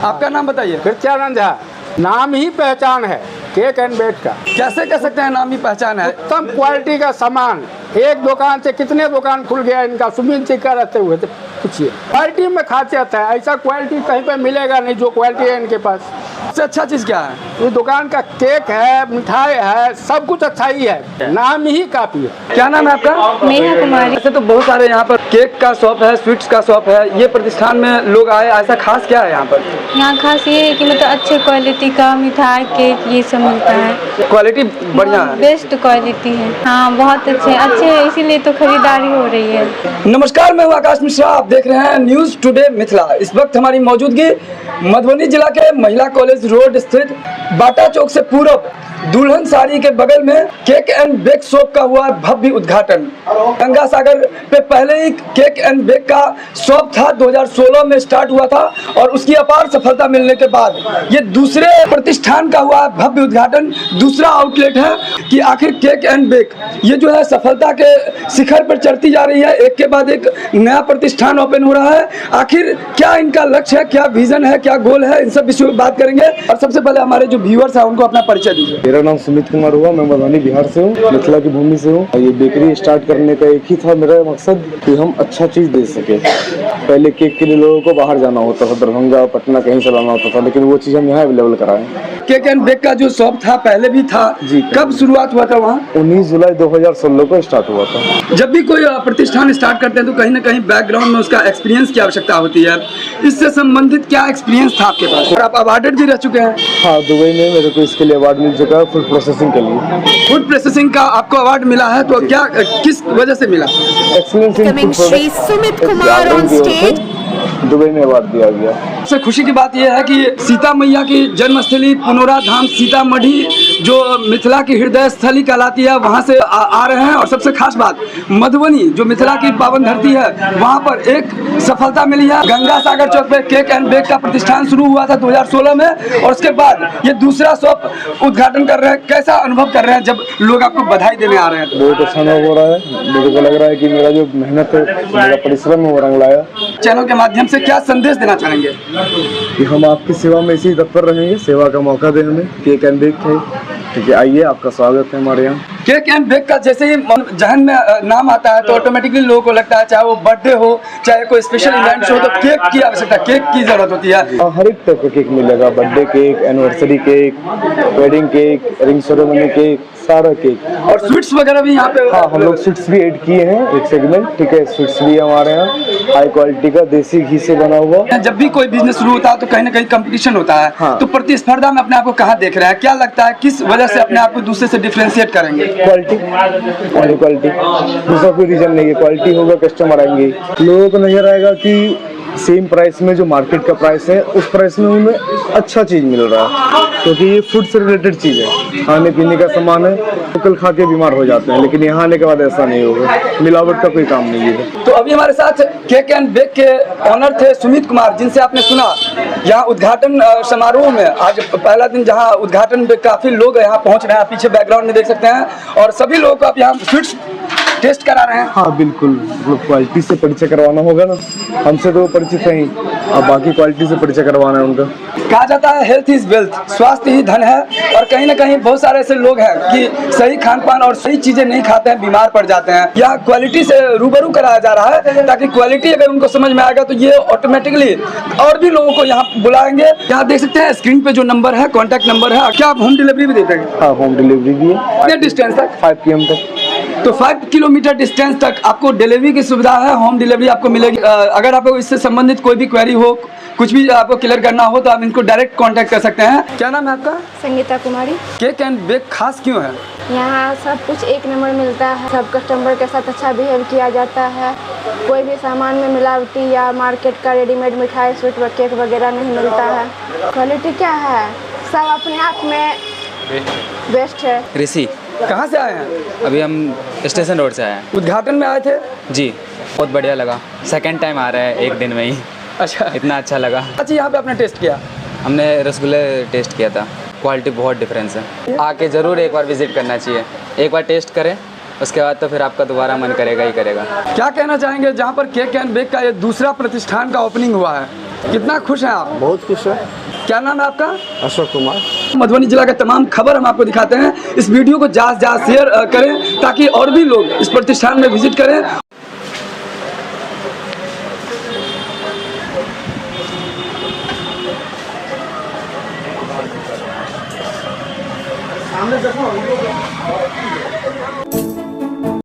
आपका नाम बताइए। कृत्यानंद झा। नाम ही पहचान है केक एंड बेक का। कैसे कह सकते हैं नाम ही पहचान है? उत्तम क्वालिटी का सामान। एक दुकान से कितने दुकान खुल गया इनका, सुमित जी का रहते हुए पूछिए। क्वालिटी में खासियत है, ऐसा क्वालिटी कहीं पे मिलेगा नहीं जो क्वालिटी है इनके पास। सबसे अच्छा चीज़ क्या है? ये दुकान का केक है, मिठाई है, सब कुछ अच्छा ही है, नाम ही काफी है। क्या नाम है आपका? नेहा कुमारी। ऐसे तो बहुत सारे यहाँ पर केक का शॉप है, स्वीट्स का शॉप है, ये प्रतिष्ठान में लोग आए, ऐसा खास क्या है यहाँ पर? यहाँ खास ये है कि मतलब अच्छे क्वालिटी का मिठाई केक ये सब मिलता है। क्वालिटी बढ़िया है, बेस्ट क्वालिटी है। हाँ बहुत अच्छे हैं, इसीलिए तो खरीदारी हो रही है। नमस्कार, मैं हूँ आकाश मिश्रा, आप देख रहे हैं न्यूज़ टुडे मिथिला। इस वक्त हमारी मौजूदगी मधुबनी जिला के महिला कॉलेज रोड स्थित बाटा चौक से पूर्व दुल्हन साड़ी के बगल में केक एंड बेक शॉप का हुआ भव्य उद्घाटन। गंगा सागर पे पहले ही केक एंड बेक का शॉप था, 2016 में स्टार्ट हुआ था और उसकी अपार सफलता मिलने के बाद ये दूसरे प्रतिष्ठान का हुआ भव्य उद्घाटन, दूसरा आउटलेट है कि आखिर केक एंड बेक ये जो है सफलता के शिखर पर चढ़ती जा रही है। एक के बाद एक नया प्रतिष्ठान ओपन हो रहा है। आखिर क्या इनका लक्ष्य है, क्या विजन है, क्या गोल है, इन सब विषयों में बात करेंगे। और सबसे पहले हमारे जो व्यूअर्स हैं उनको अपना परिचय दीजिए। मेरा नाम सुमित कुमार हुआ, मैं मधुबनी बिहार से हूँ, मिथिला की भूमि से हूँ। ये बेकरी स्टार्ट करने का एक ही था मेरा मकसद कि हम अच्छा चीज़ दे सके। पहले केक के लिए लोगों को बाहर जाना होता था, दरभंगा पटना कहीं से लाना होता था, लेकिन वो चीज़ हम यहाँ अवेलेबल कराएं। केक एंड बेक का जो शॉप था पहले भी था जी, कब शुरुआत हुआ था वहाँ? 19 जुलाई 2016 को स्टार्ट हुआ था। जब भी कोई प्रतिष्ठान स्टार्ट करते हैं तो कहीं ना कहीं बैकग्राउंड में उसका एक्सपीरियंस की आवश्यकता होती है। इससे संबंधित क्या एक्सपीरियंस था आपके पास? और आप अवार्डेड भी रह चुके हैं। हाँ, दुबई में मेरे को इसके लिए अवार्ड मिल चुका है, फूड प्रोसेसिंग के लिए। फूड प्रोसेसिंग का आपको अवार्ड मिला है, तो क्या किस वजह से मिला? Excellence in food product Sumit Kumar on stage. Dubai में अवार्ड दिया गया। सबसे खुशी की बात यह है कि सीता मैया की जन्मस्थली पुनौरा धाम सीतामढ़ी जो मिथिला की हृदय स्थली कहलाती है, वहाँ से आ रहे हैं। और सबसे खास बात, मधुबनी जो मिथिला की पावन धरती है, वहाँ पर एक सफलता मिली है। गंगा सागर चौक पे केक एंड बेक का प्रतिष्ठान शुरू हुआ था 2016 में और उसके बाद ये दूसरा शॉप उद्घाटन कर रहे हैं। कैसा अनुभव कर रहे हैं जब लोग आपको बधाई देने आ रहे हैं? बहुत अच्छा अनुभव हो रहा है। मेरे को लग रहा है कि मेरा जो मेहनत है, मेरा परिश्रम है वो रंग लाया। चैनल के माध्यम से क्या संदेश देना चाहेंगे? कि हम आपकी सेवा में इसी तत्पर रहेंगे, सेवा का मौका दें हमें। केक एंड बेक है, ठीक है, आइए, आपका स्वागत है हमारे यहाँ। केक एंड बेक का जैसे ही जहन में नाम आता है तो ऑटोमेटिकली लोगों को लगता है, चाहे वो बर्थडे हो, चाहे कोई स्पेशल इवेंट हो, तो केक की आवश्यकता, केक की जरूरत होती है। हर एक टाइप का केक मिलेगा, birthday cake, anniversary cake, wedding cake, ring ceremony cake, सारा केक। और स्वीट्स वगैरह भी यहाँ पे? हाँ, हम लोग स्वीट्स भी ऐड किए हैं, एक सेगमेंट, ठीक है। स्वीट्स भी हमारे यहाँ हाई क्वालिटी का देसी घी से बना हुआ। जब भी कोई बिजनेस शुरू होता है तो कहीं ना कहीं कंपटीशन होता है। हाँ। तो प्रतिस्पर्धा में अपने आप को कहाँ देख रहे हैं? क्या लगता है किस वजह से अपने आप को दूसरे से डिफरेंशिएट करेंगे? क्वालिटी, ओनली क्वालिटी, दूसरा कोई रीजन नहीं है। क्वालिटी होगा, कस्टमर आएंगे, लोगों को नजर आएगा कि सेम प्राइस में जो मार्केट का प्राइस है उस प्राइस में उन्हें अच्छा चीज़ मिल रहा है, क्योंकि ये फूड से रिलेटेड चीज़ है, खाने पीने का सामान है। लोकल खा के बीमार हो जाते हैं, लेकिन यहाँ आने के बाद ऐसा नहीं होगा, मिलावट का कोई काम नहीं है। तो अभी हमारे साथ केक एंड बेक के ऑनर थे सुमित कुमार, जिनसे आपने सुना यहाँ उद्घाटन समारोह में। आज पहला दिन जहाँ उद्घाटन पे काफ़ी लोग यहाँ पहुँच रहे हैं, पीछे बैकग्राउंड में देख सकते हैं, और सभी लोगों को आप यहाँ स्वीट्स टेस्ट करा रहे हैं। हाँ बिल्कुल, मतलब क्वालिटी से परिचय करवाना होगा ना, हमसे तो परिचित हैं, अब बाकी क्वालिटी से परिचय करवाना है उनका। कहा जाता है हेल्थ इज वेल्थ, स्वास्थ्य ही धन है, और कहीं ना कहीं बहुत सारे ऐसे लोग हैं कि सही खान पान और सही चीजें नहीं खाते हैं, बीमार पड़ जाते हैं। यह क्वालिटी से रूबरू कराया जा रहा है, ताकि क्वालिटी अगर उनको समझ में आएगा तो ये ऑटोमेटिकली और भी लोगों को यहाँ बुलाएंगे। यहाँ देख सकते हैं स्क्रीन पे जो नंबर है, कॉन्टैक्ट नंबर है। क्या आप होम डिलीवरी भी देते हैं? हाँ, होम डिलीवरी भी है। कितने डिस्टेंस तक? 5 km तक। तो 5 किलोमीटर डिस्टेंस तक आपको डिलीवरी की सुविधा है, होम डिलीवरी आपको मिलेगी। अगर आपको इससे संबंधित कोई भी क्वेरी हो, कुछ भी आपको क्लियर करना हो, तो आप इनको डायरेक्ट कांटेक्ट कर सकते हैं। क्या नाम है आपका? संगीता कुमारी। केक एंड बेक खास क्यों है? यहाँ सब कुछ एक नंबर मिलता है, सब कस्टमर के साथ अच्छा बिहेव किया जाता है, कोई भी सामान में मिलावटी या मार्केट का रेडीमेड मिठाई स्वीट व केक वगैरह नहीं मिलता है। क्वालिटी क्या है, सब अपने आप में बेस्ट है। ऋषि, कहाँ से आए हैं? अभी हम स्टेशन रोड से आए हैं। उद्घाटन में आए थे जी, बहुत बढ़िया लगा। सेकंड टाइम आ रहा है एक दिन में ही। अच्छा, इतना अच्छा लगा। अच्छा, यहाँ पे आपने टेस्ट किया? हमने रसगुल्ले टेस्ट किया था, क्वालिटी बहुत डिफरेंस है। आके ज़रूर एक बार विजिट करना चाहिए, एक बार टेस्ट करें, उसके बाद तो फिर आपका दोबारा मन करेगा ही करेगा। क्या कहना चाहेंगे जहाँ पर केक एंड बेक का ये दूसरा प्रतिष्ठान का ओपनिंग हुआ है? कितना खुश हैं आप? बहुत खुश है। क्या नाम है आपका? अशोक कुमार। मधुबनी जिला के तमाम खबर हम आपको दिखाते हैं। इस वीडियो को ज़्यादा शेयर करें ताकि और भी लोग इस प्रतिष्ठान में विजिट करें। सामने देखो